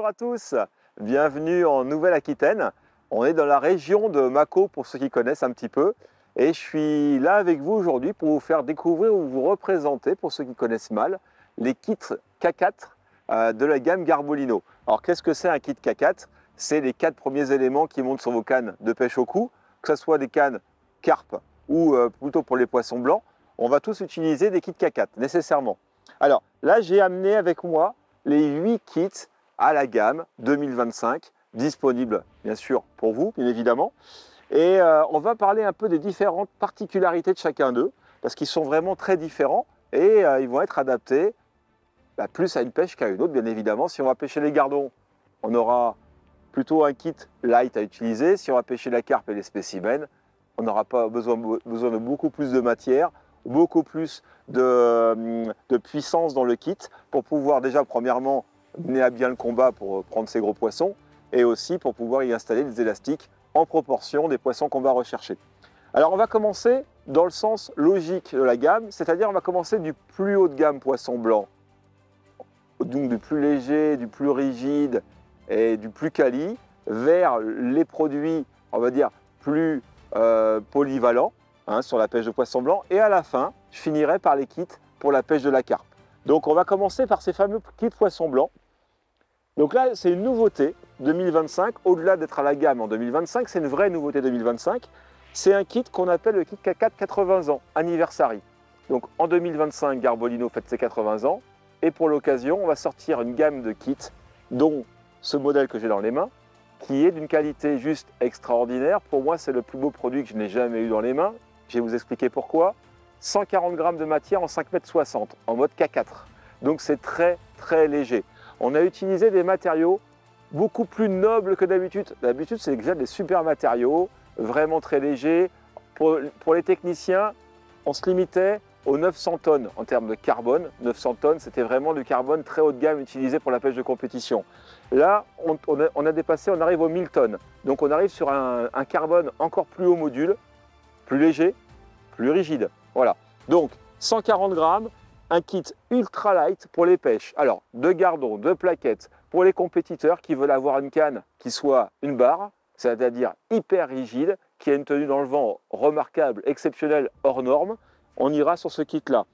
à tous, bienvenue en Nouvelle-Aquitaine. On est dans la région de Mâcon pour ceux qui connaissent un petit peu. Et je suis là avec vous aujourd'hui pour vous faire découvrir ou vous représenter, pour ceux qui connaissent mal, les kits K4 de la gamme Garbolino. Alors qu'est-ce que c'est un kit K4? C'est les 4 premiers éléments qui montent sur vos cannes de pêche au cou, que ce soit des cannes carpe ou plutôt pour les poissons blancs. On va tous utiliser des kits K4 nécessairement. Alors là, j'ai amené avec moi les 8 kits à la gamme 2025, disponibles bien sûr pour vous, bien évidemment. Et on va parler un peu des différentes particularités de chacun d'eux, parce qu'ils sont vraiment très différents et ils vont être adaptés plus à une pêche qu'à une autre, bien évidemment. Si on va pêcher les gardons, on aura plutôt un kit light à utiliser. Si on va pêcher la carpe et les spécimens, on n'aura pas besoin de beaucoup plus de matière, beaucoup plus de puissance dans le kit pour pouvoir déjà premièrement mener à bien le combat pour prendre ces gros poissons et aussi pour pouvoir y installer des élastiques en proportion des poissons qu'on va rechercher. Alors on va commencer dans le sens logique de la gamme, c'est-à-dire on va commencer du plus haut de gamme poisson blanc, donc du plus léger, du plus rigide et du plus quali, vers les produits, on va dire, plus polyvalents sur la pêche de poisson blanc. Et à la fin, je finirai par les kits pour la pêche de la carpe. Donc on va commencer par ces fameux kits poisson blanc. Donc là, c'est une nouveauté 2025, au-delà d'être à la gamme en 2025, c'est une vraie nouveauté 2025. C'est un kit qu'on appelle le kit K4 80 ans, anniversary. Donc en 2025, Garbolino fête ses 80 ans. Et pour l'occasion, on va sortir une gamme de kits, dont ce modèle que j'ai dans les mains, qui est d'une qualité juste extraordinaire. Pour moi, c'est le plus beau produit que je n'ai jamais eu dans les mains. Je vais vous expliquer pourquoi. 140 grammes de matière en 5,60 m, en mode K4. Donc c'est très très léger. On a utilisé des matériaux beaucoup plus nobles que d'habitude. D'habitude, c'est déjà des super matériaux, vraiment très légers. Pour les techniciens, on se limitait aux 900 tonnes en termes de carbone. 900 tonnes, c'était vraiment du carbone très haut de gamme utilisé pour la pêche de compétition. Là, on a dépassé, on arrive aux 1000 tonnes. Donc on arrive sur un carbone encore plus haut module, plus léger, plus rigide. Voilà. Donc 140 grammes, un kit ultra light pour les pêches. Alors, de gardons, de plaquettes, pour les compétiteurs qui veulent avoir une canne qui soit une barre, c'est-à-dire hyper rigide, qui a une tenue dans le vent remarquable, exceptionnelle, hors norme, on ira sur ce kit-là.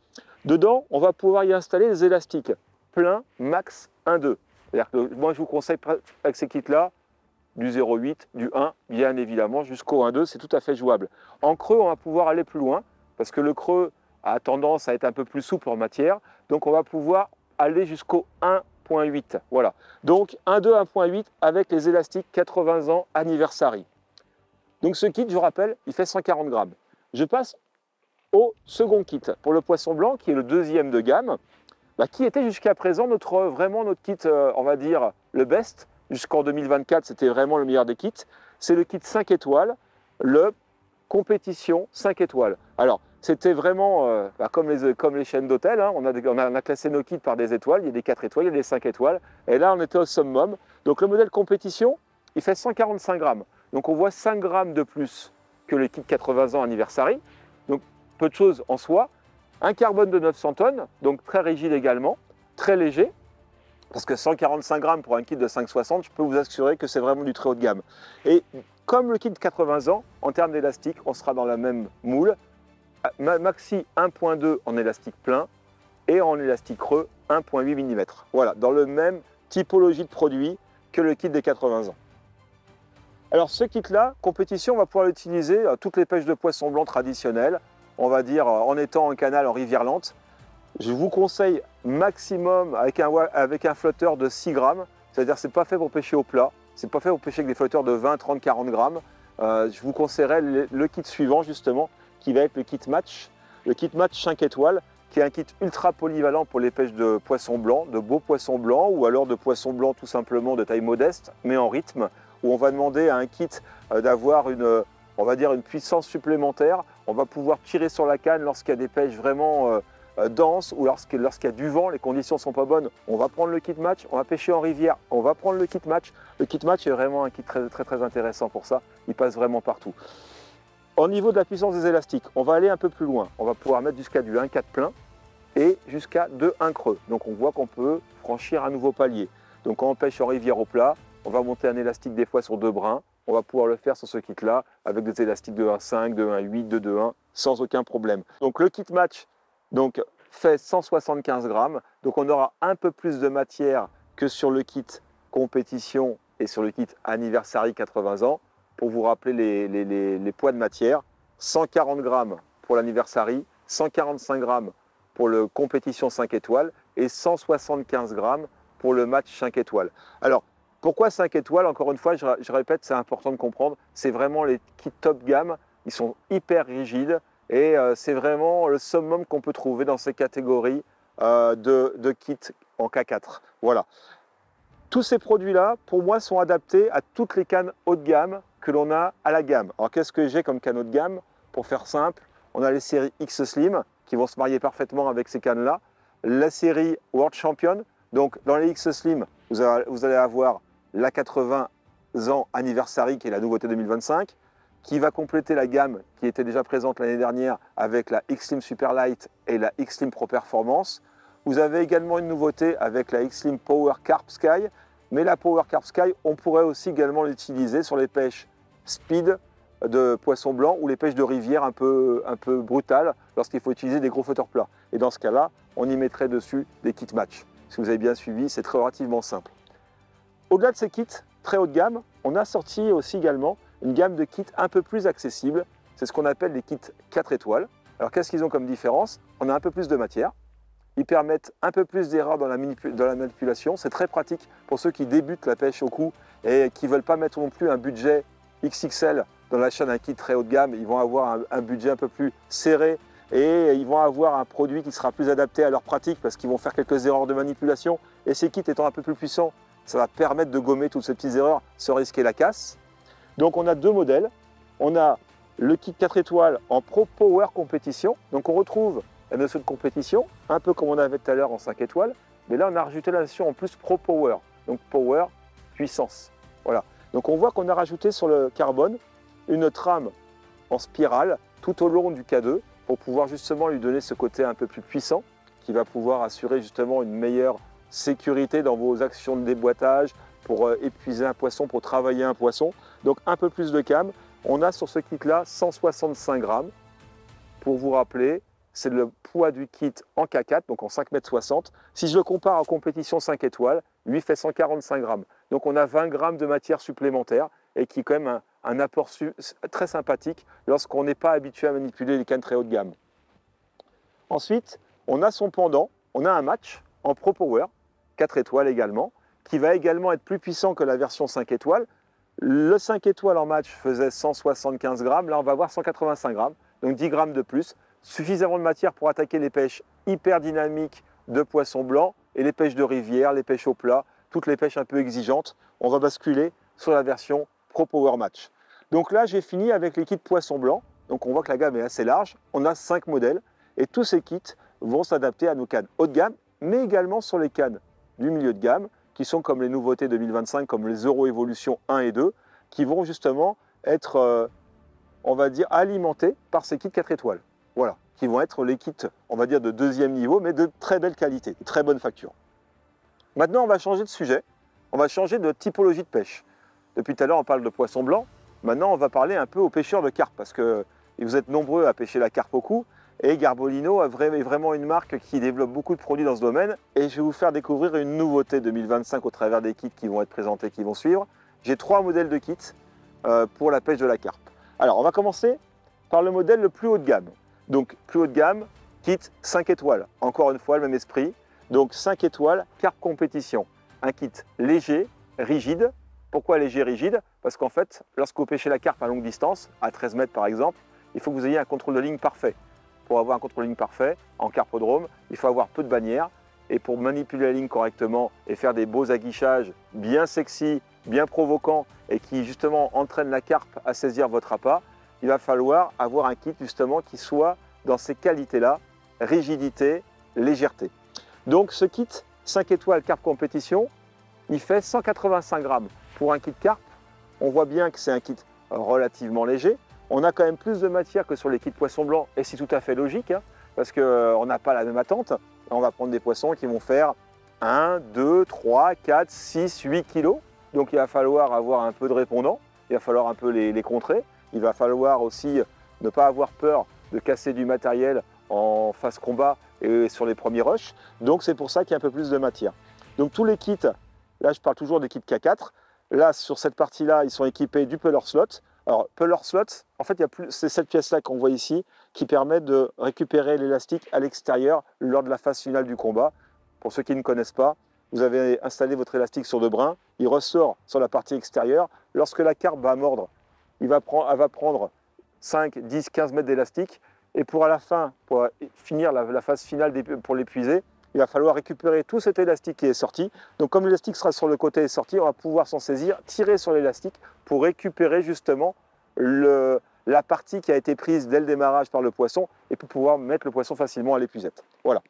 Dedans, on va pouvoir y installer des élastiques plein, max 1,2. C'est-à-dire que moi, je vous conseille avec ces kits-là, du 0,8, du 1, bien évidemment, jusqu'au 1,2, c'est tout à fait jouable. En creux, on va pouvoir aller plus loin, parce que le creux a tendance à être un peu plus souple en matière, donc on va pouvoir aller jusqu'au 1,8. Voilà. Donc 1,2, 1,8 avec les élastiques 80 ans anniversary. Donc ce kit, je vous rappelle, il fait 140 grammes. Je passe au second kit pour le poisson blanc, qui est le deuxième de gamme, qui était jusqu'à présent vraiment notre kit, on va dire, le best. Jusqu'en 2024, c'était vraiment le meilleur des kits. C'est le kit 5 étoiles, le compétition 5 étoiles. Alors, c'était vraiment comme les chaînes d'hôtels, hein. On a classé nos kits par des étoiles, il y a des 4 étoiles, il y a des 5 étoiles. Et là, on était au summum. Donc le modèle compétition, il fait 145 grammes. Donc on voit 5 grammes de plus que le kit 80 ans anniversary. Donc peu de choses en soi. Un carbone de 900 tonnes, donc très rigide également, très léger. Parce que 145 grammes pour un kit de 5,60, je peux vous assurer que c'est vraiment du très haut de gamme. Et comme le kit de 80 ans, en termes d'élastique, on sera dans la même moule. Maxi 1,2 en élastique plein et en élastique creux 1,8 mm. Voilà, dans le même typologie de produit que le kit des 80 ans. Alors ce kit-là, compétition, on va pouvoir l'utiliser à toutes les pêches de poissons blancs traditionnelles, on va dire en étant en canal, en rivière lente. Je vous conseille maximum avec un flotteur de 6 grammes, c'est-à-dire c'est pas fait pour pêcher au plat, c'est pas fait pour pêcher avec des flotteurs de 20, 30, 40 grammes. Je vous conseillerais le kit suivant justement, qui va être le kit match 5 étoiles, qui est un kit ultra polyvalent pour les pêches de poissons blancs, de beaux poissons blancs, ou alors de poissons blancs tout simplement de taille modeste, mais en rythme, où on va demander à un kit d'avoir on va dire une puissance supplémentaire. On va pouvoir tirer sur la canne lorsqu'il y a des pêches vraiment denses ou lorsqu'il y a du vent, les conditions ne sont pas bonnes. On va prendre le kit match, on va pêcher en rivière, on va prendre le kit match. Le kit match est vraiment un kit très, très, très intéressant pour ça, il passe vraiment partout. Au niveau de la puissance des élastiques, on va aller un peu plus loin. On va pouvoir mettre jusqu'à du 1,4 plein et jusqu'à 2,1 creux. Donc on voit qu'on peut franchir un nouveau palier. Donc quand on pêche en rivière au plat, on va monter un élastique des fois sur 2 brins. On va pouvoir le faire sur ce kit-là avec des élastiques de 1,5, de 1,8, de 2,1 sans aucun problème. Donc le kit match donc, fait 175 grammes. Donc on aura un peu plus de matière que sur le kit compétition et sur le kit anniversary 80 ans. Pour vous rappeler les poids de matière, 140 grammes pour l'anniversary, 145 grammes pour le compétition 5 étoiles et 175 grammes pour le match 5 étoiles. Alors, pourquoi 5 étoiles? Encore une fois, je répète, c'est important de comprendre, c'est vraiment les kits top gamme, ils sont hyper rigides et c'est vraiment le summum qu'on peut trouver dans ces catégories de kits en K4. Voilà. Tous ces produits-là, pour moi, sont adaptés à toutes les cannes haut de gamme que l'on a à la gamme. Alors, qu'est-ce que j'ai comme canne haut de gamme? Pour faire simple, on a les séries X Slim qui vont se marier parfaitement avec ces cannes-là. La série World Champion. Donc, dans les X Slim, vous allez avoir la 80 ans Anniversary, qui est la nouveauté 2025, qui va compléter la gamme qui était déjà présente l'année dernière avec la X Slim Super Light et la X Slim Pro Performance. Vous avez également une nouveauté avec la X Slim Power Carp Sky, mais la Power Carp Sky, on pourrait aussi également l'utiliser sur les pêches speed de poissons blancs ou les pêches de rivière un peu brutales lorsqu'il faut utiliser des gros flotteurs plats. Et dans ce cas-là, on y mettrait dessus des kits match. Si vous avez bien suivi, c'est très relativement simple. Au-delà de ces kits très haut de gamme, on a sorti aussi également une gamme de kits un peu plus accessible. C'est ce qu'on appelle les kits 4 étoiles. Alors qu'est-ce qu'ils ont comme différence? On a un peu plus de matière. Ils permettent un peu plus d'erreurs dans la manipulation. C'est très pratique pour ceux qui débutent la pêche au cou et qui ne veulent pas mettre non plus un budget XXL dans l'achat d'un kit très haut de gamme. Ils vont avoir un budget un peu plus serré et ils vont avoir un produit qui sera plus adapté à leur pratique parce qu'ils vont faire quelques erreurs de manipulation. Et ces kits étant un peu plus puissants, ça va permettre de gommer toutes ces petites erreurs sans risquer la casse. Donc on a deux modèles. On a le kit 4 étoiles en Pro Power Compétition. Donc on retrouve la notion de compétition, un peu comme on avait tout à l'heure en 5 étoiles, mais là on a rajouté la notion en plus Pro Power, donc Power, puissance. Voilà. Donc on voit qu'on a rajouté sur le carbone une trame en spirale tout au long du K2 pour pouvoir justement lui donner ce côté un peu plus puissant qui va pouvoir assurer justement une meilleure sécurité dans vos actions de déboîtage pour épuiser un poisson, pour travailler un poisson. Donc un peu plus de cam. On a sur ce kit là 165 grammes. Pour vous rappeler, c'est le poids du kit en K4, donc en 5,60 m. Si je le compare en compétition 5 étoiles, lui fait 145 grammes. Donc on a 20 grammes de matière supplémentaire et qui est quand même un apport très sympathique lorsqu'on n'est pas habitué à manipuler les cannes très haut de gamme. Ensuite, on a son pendant, on a un match en Pro Power, 4 étoiles également, qui va également être plus puissant que la version 5 étoiles. Le 5 étoiles en match faisait 175 grammes, là on va avoir 185 grammes, donc 10 grammes de plus. Suffisamment de matière pour attaquer les pêches hyper dynamiques de poissons blancs et les pêches de rivière, les pêches au plat, toutes les pêches un peu exigeantes. On va basculer sur la version Pro Power Match. Donc là, j'ai fini avec les kits poissons blancs. Donc on voit que la gamme est assez large. On a 5 modèles et tous ces kits vont s'adapter à nos cannes haut de gamme, mais également sur les cannes du milieu de gamme, qui sont comme les nouveautés 2025, comme les Euro Evolution 1 et 2, qui vont justement être, on va dire, alimentés par ces kits 4 étoiles. Voilà, qui vont être les kits, on va dire, de deuxième niveau, mais de très belle qualité, de très bonne facture. Maintenant, on va changer de sujet, on va changer de typologie de pêche. Depuis tout à l'heure, on parle de poisson blanc. Maintenant, on va parler un peu aux pêcheurs de carpe, parce que vous êtes nombreux à pêcher la carpe au cou, et Garbolino est vraiment une marque qui développe beaucoup de produits dans ce domaine, et je vais vous faire découvrir une nouveauté 2025 au travers des kits qui vont être présentés, qui vont suivre. J'ai 3 modèles de kits pour la pêche de la carpe. Alors, on va commencer par le modèle le plus haut de gamme. Donc plus haut de gamme, kit 5 étoiles. Encore une fois, le même esprit. Donc 5 étoiles, carpe compétition. Un kit léger, rigide. Pourquoi léger, rigide? Parce qu'en fait, lorsque vous pêchez la carpe à longue distance, à 13 mètres par exemple, il faut que vous ayez un contrôle de ligne parfait. Pour avoir un contrôle de ligne parfait, en carpodrome, il faut avoir peu de bannières. Et pour manipuler la ligne correctement et faire des beaux aguichages bien sexy, bien provoquants et qui justement entraînent la carpe à saisir votre appât, il va falloir avoir un kit justement qui soit dans ces qualités-là, rigidité, légèreté. Donc ce kit 5 étoiles carpe compétition, il fait 185 grammes. Pour un kit carpe, on voit bien que c'est un kit relativement léger. On a quand même plus de matière que sur les kits poissons blancs et c'est tout à fait logique, hein, parce qu'on n'a pas la même attente. On va prendre des poissons qui vont faire 1, 2, 3, 4, 6, 8 kilos. Donc il va falloir avoir un peu de répondants, il va falloir un peu les contrer. Il va falloir aussi ne pas avoir peur de casser du matériel en phase combat et sur les premiers rushs. Donc c'est pour ça qu'il y a un peu plus de matière. Donc tous les kits, là je parle toujours des kits K4, là sur cette partie-là, ils sont équipés du Puller Slot. Alors Puller Slot, en fait c'est cette pièce-là qu'on voit ici qui permet de récupérer l'élastique à l'extérieur lors de la phase finale du combat. Pour ceux qui ne connaissent pas, vous avez installé votre élastique sur 2 brins, il ressort sur la partie extérieure. Lorsque la carpe va mordre, elle va prendre 5, 10, 15 mètres d'élastique. Et pour à la fin, pour finir la phase finale pour l'épuiser, il va falloir récupérer tout cet élastique qui est sorti. Donc comme l'élastique sera sur le côté et sorti, on va pouvoir s'en saisir, tirer sur l'élastique pour récupérer justement la partie qui a été prise dès le démarrage par le poisson et pour pouvoir mettre le poisson facilement à l'épuisette. Voilà.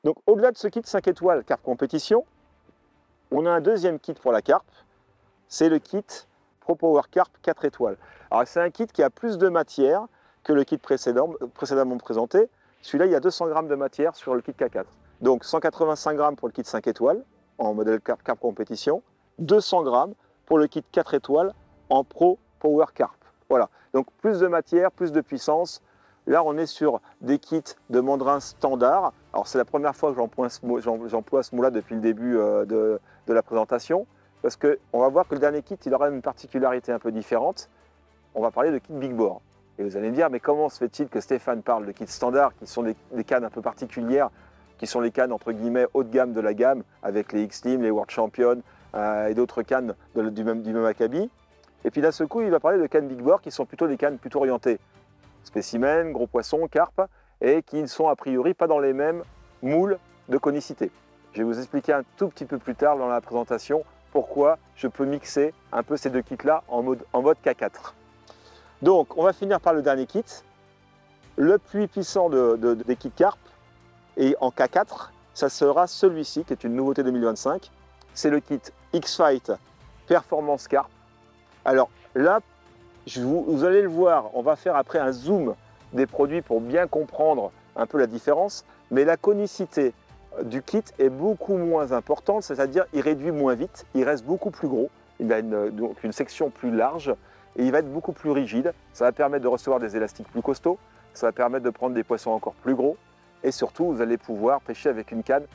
Donc au-delà de ce kit 5 étoiles carpe compétition, on a un deuxième kit pour la carpe, c'est le kit Pro Power Carp 4 étoiles. Alors c'est un kit qui a plus de matière que le kit précédemment présenté. Celui-là, il y a 200 grammes de matière sur le kit K4. Donc 185 grammes pour le kit 5 étoiles en modèle Carp compétition, 200 grammes pour le kit 4 étoiles en Pro Power Carp. Voilà, donc plus de matière, plus de puissance. Là, on est sur des kits de mandrin standard. Alors, c'est la première fois que j'emploie ce mot-là depuis le début de la présentation, parce qu'on va voir que le dernier kit, il aura une particularité un peu différente. On va parler de kit Big Bore. Et vous allez me dire, mais comment se fait-il que Stéphane parle de kits standard, qui sont des cannes un peu particulières, qui sont les cannes entre guillemets haut de gamme de la gamme, avec les X-Team, les World Champions et d'autres cannes du même acabit. Et puis d'un seul coup, il va parler de cannes Big Bore, qui sont plutôt des cannes plutôt orientées spécimens, gros poissons, carpes, et qui ne sont a priori pas dans les mêmes moules de conicité. Je vais vous expliquer un tout petit peu plus tard dans la présentation pourquoi je peux mixer un peu ces deux kits-là en mode K4. Donc, on va finir par le dernier kit. Le plus puissant des kits carpes, et en K4, ça sera celui-ci, qui est une nouveauté 2025. C'est le kit X-Fight Performance Carp. Alors là, vous allez le voir, on va faire après un zoom des produits pour bien comprendre un peu la différence, mais la conicité du kit est beaucoup moins importante, c'est-à-dire il réduit moins vite, il reste beaucoup plus gros, il a donc une section plus large et il va être beaucoup plus rigide. Ça va permettre de recevoir des élastiques plus costauds, ça va permettre de prendre des poissons encore plus gros et surtout vous allez pouvoir pêcher avec une canne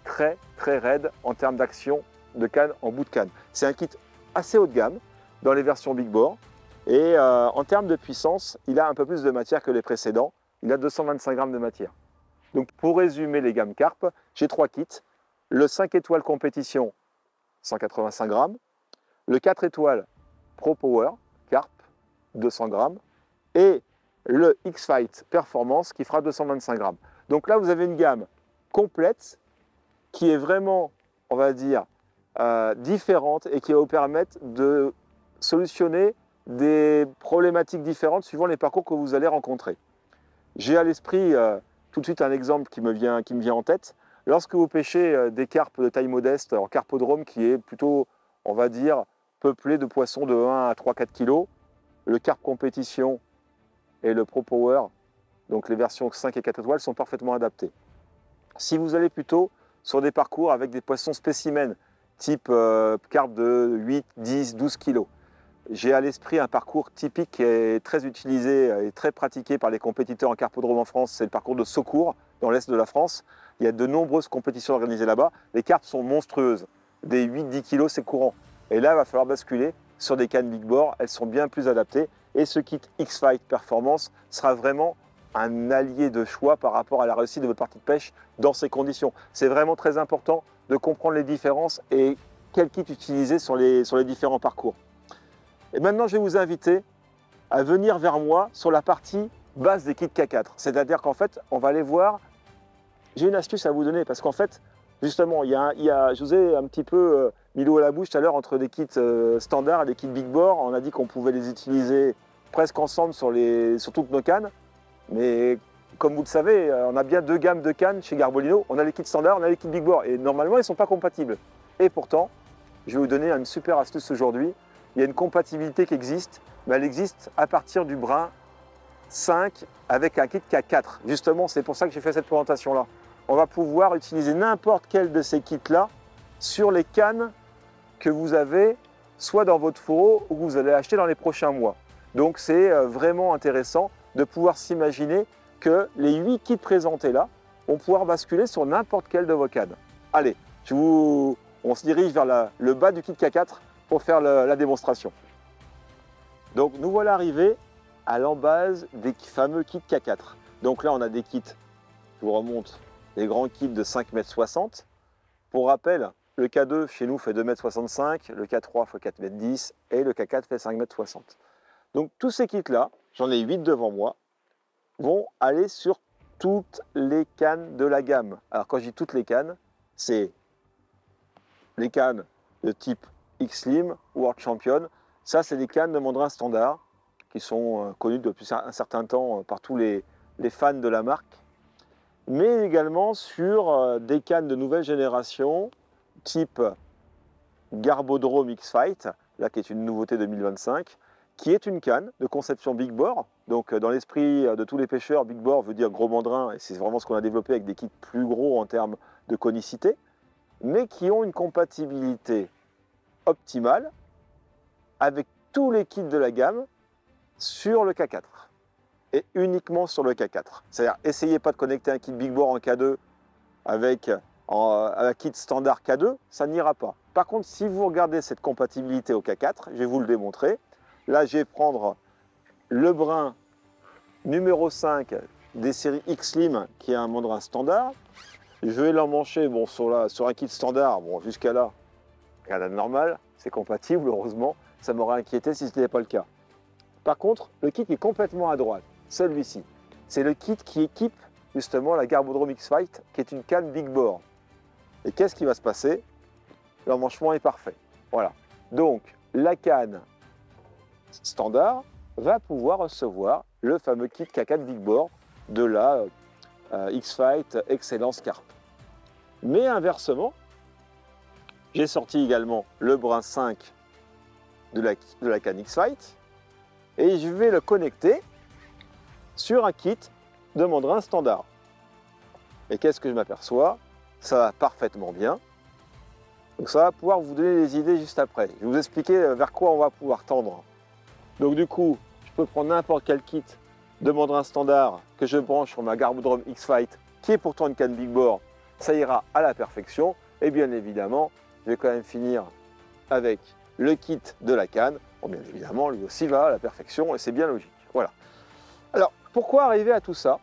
très raide en termes d'action de canne en bout de canne. C'est un kit assez haut de gamme dans les versions Big Bore. Et en termes de puissance, il a un peu plus de matière que les précédents. Il a 225 grammes de matière. Donc pour résumer les gammes carpes, j'ai 3 kits. Le 5 étoiles compétition, 185 grammes. Le 4 étoiles Pro Power Carp, 200 grammes. Et le X-Fight Performance qui fera 225 grammes. Donc là, vous avez une gamme complète qui est vraiment, on va dire, différente et qui va vous permettre de solutionner des problématiques différentes suivant les parcours que vous allez rencontrer. J'ai à l'esprit tout de suite un exemple qui me vient en tête. Lorsque vous pêchez des carpes de taille modeste en carpodrome qui est plutôt, on va dire, peuplé de poissons de 1 à 3-4 kg, le carpe compétition et le Pro Power, donc les versions 5 et 4 étoiles, sont parfaitement adaptés. Si vous allez plutôt sur des parcours avec des poissons spécimens, type carpe de 8, 10, 12 kg, j'ai à l'esprit un parcours typique qui est très utilisé et très pratiqué par les compétiteurs en carpodrome en France, c'est le parcours de Saucourt, dans l'est de la France. Il y a de nombreuses compétitions organisées là-bas. Les carpes sont monstrueuses, des 8-10 kg, c'est courant. Et là, il va falloir basculer sur des cannes Big Bore, elles sont bien plus adaptées. Et ce kit X-Fight Performance sera vraiment un allié de choix par rapport à la réussite de votre partie de pêche dans ces conditions. C'est vraiment très important de comprendre les différences et quel kit utiliser sur les différents parcours. Et maintenant, je vais vous inviter à venir vers moi sur la partie base des kits K4. C'est-à-dire qu'en fait, on va aller voir, j'ai une astuce à vous donner parce qu'en fait, justement, je vous ai un petit peu mis l'eau à la bouche tout à l'heure entre des kits standards et des kits Big Bore. On a dit qu'on pouvait les utiliser presque ensemble sur toutes nos cannes. Mais comme vous le savez, on a bien 2 gammes de cannes chez Garbolino. On a les kits standards, on a les kits Big Bore. Et normalement, ils ne sont pas compatibles. Et pourtant, je vais vous donner une super astuce aujourd'hui. Il y a une compatibilité qui existe, mais elle existe à partir du brin 5 avec un kit K4. Justement, c'est pour ça que j'ai fait cette présentation-là. on va pouvoir utiliser n'importe quel de ces kits-là sur les cannes que vous avez soit dans votre fourreau ou que vous allez acheter dans les prochains mois. Donc c'est vraiment intéressant de pouvoir s'imaginer que les 8 kits présentés là vont pouvoir basculer sur n'importe quelle de vos cannes. Allez, on se dirige vers le bas du kit K4 pour faire la démonstration. Donc nous voilà arrivés à l'embase des fameux kits K4. Donc là on a des kits, je vous remonte, des grands kits de 5,60 m. Pour rappel, le K2 chez nous fait 2,65 m, le K3 fait 4,10 m et le K4 fait 5,60 m. Donc tous ces kits-là, j'en ai 8 devant moi, vont aller sur toutes les cannes de la gamme. Alors quand je dis toutes les cannes, c'est les cannes de type X-Slim, World Champion. Ça, c'est des cannes de mandrin standard qui sont connues depuis un certain temps par tous les fans de la marque, mais également sur des cannes de nouvelle génération type Garbodrome X-Fight, là qui est une nouveauté 2025, qui est une canne de conception Big Bore. Donc dans l'esprit de tous les pêcheurs, Big Bore veut dire gros mandrin, et c'est vraiment ce qu'on a développé avec des kits plus gros en termes de conicité, mais qui ont une compatibilité optimale avec tous les kits de la gamme sur le K4 et uniquement sur le K4. C'est-à-dire, essayez pas de connecter un kit Big Bore en K2 avec un kit standard K2, ça n'ira pas. Par contre, si vous regardez cette compatibilité au K4, je vais vous le démontrer. Là, je vais prendre le brin numéro 5 des séries X-Slim, qui est un mandrin standard. Je vais l'emmancher sur un kit standard, bon, jusqu'à là, rien de normal, c'est compatible, heureusement. Ça m'aurait inquiété si ce n'était pas le cas. Par contre, le kit est complètement à droite, celui-ci. C'est le kit qui équipe justement la Garbodrome X-Fight, qui est une canne Big Bore. Et qu'est-ce qui va se passer? L'emmanchement est parfait. Voilà. Donc, la canne standard va pouvoir recevoir le fameux kit K4 Big Bore de la X-Fight Excellence Carp. Mais inversement, j'ai sorti également le brin 5 de la canne X-Fight et je vais le connecter sur un kit de mandrin standard. Et qu'est-ce que je m'aperçois? Ça va parfaitement bien. Donc ça va pouvoir vous donner des idées juste après. Je vais vous expliquer vers quoi on va pouvoir tendre. Donc du coup, je peux prendre n'importe quel kit de mandrin standard que je branche sur ma Garbodrome X-Fight, qui est pourtant une canne Big Bore. Ça ira à la perfection. Et bien évidemment, je vais quand même finir avec le kit de la canne. Bon, bien évidemment, lui aussi va à la perfection et c'est bien logique. Voilà. Alors, pourquoi arriver à tout ça?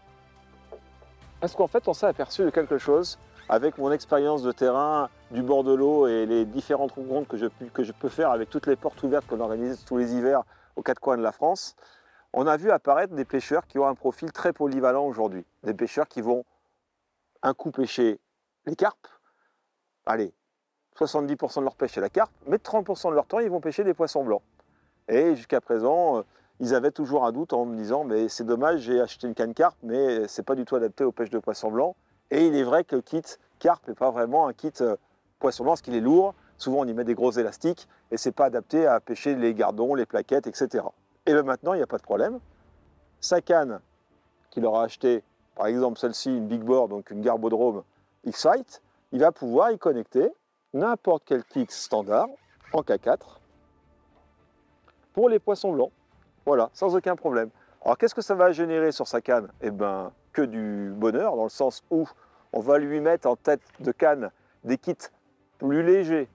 Parce qu'en fait, on s'est aperçu de quelque chose avec mon expérience de terrain, du bord de l'eau et les différentes rencontres que je peux faire avec toutes les portes ouvertes qu'on organise tous les hivers aux quatre coins de la France. On a vu apparaître des pêcheurs qui ont un profil très polyvalent aujourd'hui. Des pêcheurs qui vont un coup pêcher les carpes. Allez, 70% de leur pêche c'est la carpe, mais 30% de leur temps, ils vont pêcher des poissons blancs. Et jusqu'à présent, ils avaient toujours un doute en me disant « mais c'est dommage, j'ai acheté une canne carpe, mais c'est pas du tout adapté aux pêches de poissons blancs ». Et il est vrai que le kit carpe n'est pas vraiment un kit poisson blanc, parce qu'il est lourd. Souvent, on y met des gros élastiques et c'est pas adapté à pêcher les gardons, les plaquettes, etc. Et bien maintenant, il n'y a pas de problème. Sa canne qu'il aura acheté, par exemple celle-ci, une Big Bore, donc une Garbodrome X-Fight, il va pouvoir y connecter n'importe quel kit standard en K4 pour les poissons blancs. Voilà, sans aucun problème. Alors qu'est-ce que ça va générer sur sa canne? Eh bien, que du bonheur, dans le sens où on va lui mettre en tête de canne des kits plus légers,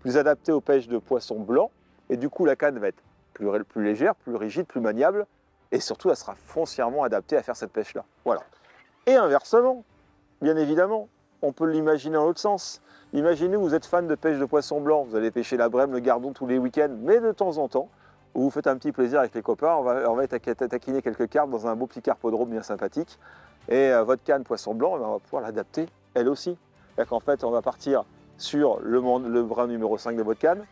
plus adaptés aux pêches de poissons blancs, et du coup la canne va être plus légère, plus rigide, plus maniable, et surtout elle sera foncièrement adaptée à faire cette pêche-là. Voilà. Et inversement, bien évidemment, on peut l'imaginer dans l'autre sens. Imaginez, vous êtes fan de pêche de poissons blancs, vous allez pêcher la brème, le gardon tous les week-ends, mais de temps en temps, vous faites un petit plaisir avec les copains, on va taquiner quelques carpes dans un beau petit carpodrome bien sympathique, et votre canne poisson blanc, on va pouvoir l'adapter elle aussi. C'est-à-dire qu'en fait, on va partir sur le brin numéro 5 de votre canne,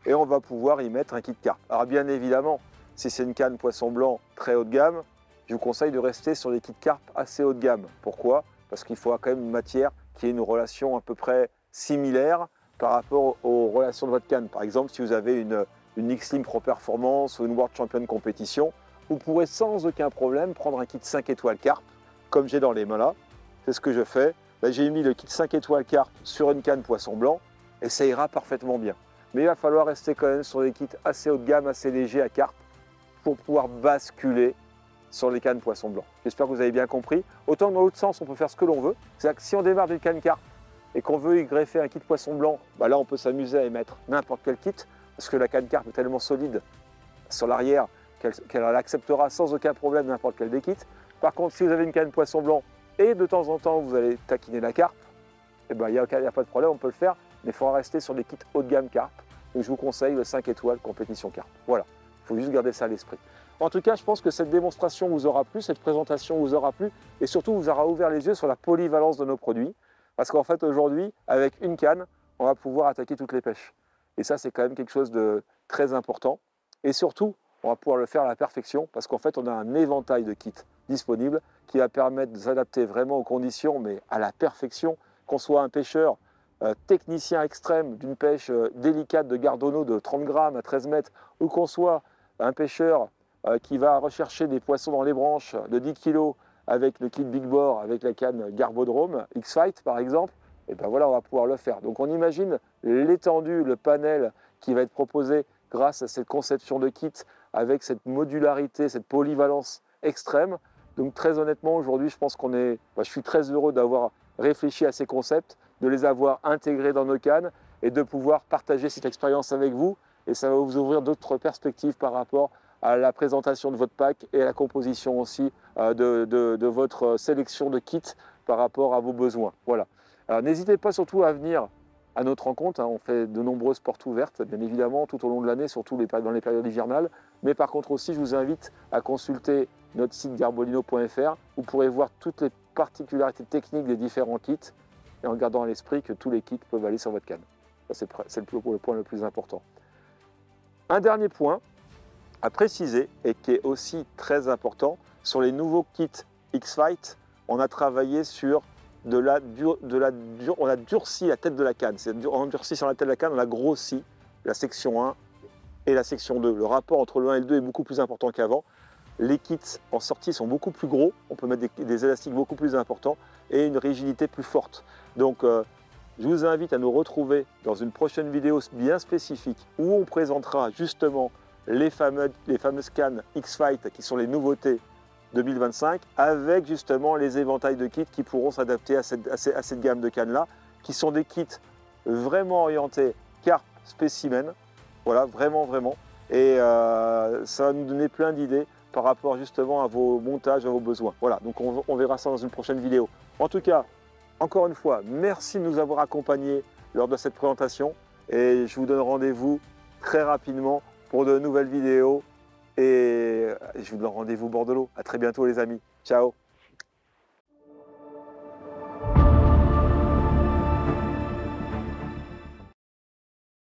et on va pouvoir y mettre un kit carpe. Alors bien évidemment, si c'est une canne poisson blanc très haut de gamme, je vous conseille de rester sur les kits carpe assez haut de gamme. Pourquoi? Parce qu'il faut quand même une matière qui ait une relation à peu près similaire par rapport aux relations de votre canne. Par exemple, si vous avez une X-Slim Pro Performance ou une World Champion Compétition, vous pourrez sans aucun problème prendre un kit 5 étoiles carpe, comme j'ai dans les mains là. C'est ce que je fais. Là, j'ai mis le kit 5 étoiles carpe sur une canne poisson blanc et ça ira parfaitement bien. Mais il va falloir rester quand même sur des kits assez haut de gamme, assez légers à carpe pour pouvoir basculer sur les cannes poisson blanc. J'espère que vous avez bien compris. Autant dans l'autre sens, on peut faire ce que l'on veut. C'est-à-dire que si on démarre d'une canne carpe et qu'on veut y greffer un kit poisson blanc, bah là on peut s'amuser à émettre n'importe quel kit parce que la canne carpe est tellement solide sur l'arrière qu'elle acceptera sans aucun problème n'importe quel des kits. Par contre, si vous avez une canne poisson blanc et de temps en temps vous allez taquiner la carpe, eh ben, il n'y a pas de problème, on peut le faire, mais il faudra rester sur des kits haut de gamme carpe. Donc je vous conseille le 5 étoiles compétition carpe. Voilà, il faut juste garder ça à l'esprit. En tout cas, je pense que cette démonstration vous aura plu, cette présentation vous aura plu et surtout vous aura ouvert les yeux sur la polyvalence de nos produits. Parce qu'en fait, aujourd'hui, avec une canne, on va pouvoir attaquer toutes les pêches. Et ça, c'est quand même quelque chose de très important. Et surtout, on va pouvoir le faire à la perfection parce qu'en fait, on a un éventail de kits disponibles qui va permettre de s'adapter vraiment aux conditions, mais à la perfection, qu'on soit un pêcheur technicien extrême d'une pêche délicate de gardonneau de 30 grammes à 13 mètres, ou qu'on soit un pêcheur qui va rechercher des poissons dans les branches de 10 kg avec le kit Big Bore, avec la canne Garbodrome, X-Fight par exemple, et ben voilà, on va pouvoir le faire. Donc on imagine l'étendue, le panel qui va être proposé grâce à cette conception de kit avec cette modularité, cette polyvalence extrême. Donc très honnêtement, aujourd'hui, je pense je suis très heureux d'avoir réfléchi à ces concepts, de les avoir intégrés dans nos cannes et de pouvoir partager cette expérience avec vous. Et ça va vous ouvrir d'autres perspectives par rapport à la présentation de votre pack et à la composition aussi de votre sélection de kits par rapport à vos besoins. Voilà. Alors n'hésitez pas surtout à venir à notre rencontre. On fait de nombreuses portes ouvertes, bien évidemment, tout au long de l'année, surtout dans les périodes hivernales. Mais par contre aussi, je vous invite à consulter notre site garbolino.fr. Vous pourrez voir toutes les particularités techniques des différents kits et en gardant à l'esprit que tous les kits peuvent aller sur votre canne. Ça, c'est le point le plus important. Un dernier point à préciser et qui est aussi très important, sur les nouveaux kits X-Fight, on a travaillé sur on a durci la tête de la canne. On a durci sur la tête de la canne, on a grossi la section 1 et la section 2. Le rapport entre le 1 et le 2 est beaucoup plus important qu'avant. Les kits en sortie sont beaucoup plus gros, on peut mettre des élastiques beaucoup plus importants et une rigidité plus forte. Donc je vous invite à nous retrouver dans une prochaine vidéo bien spécifique où on présentera justement les fameuses cannes X-Fight qui sont les nouveautés 2025 avec justement les éventails de kits qui pourront s'adapter à cette gamme de cannes là qui sont des kits vraiment orientés carpe spécimen, voilà, vraiment et ça va nous donner plein d'idées par rapport justement à vos montages, à vos besoins. Voilà, donc on verra ça dans une prochaine vidéo. En tout cas, encore une fois, merci de nous avoir accompagnés lors de cette présentation et je vous donne rendez-vous très rapidement pour de nouvelles vidéos et je vous donne rendez-vous bord de l'eau. À très bientôt les amis. Ciao.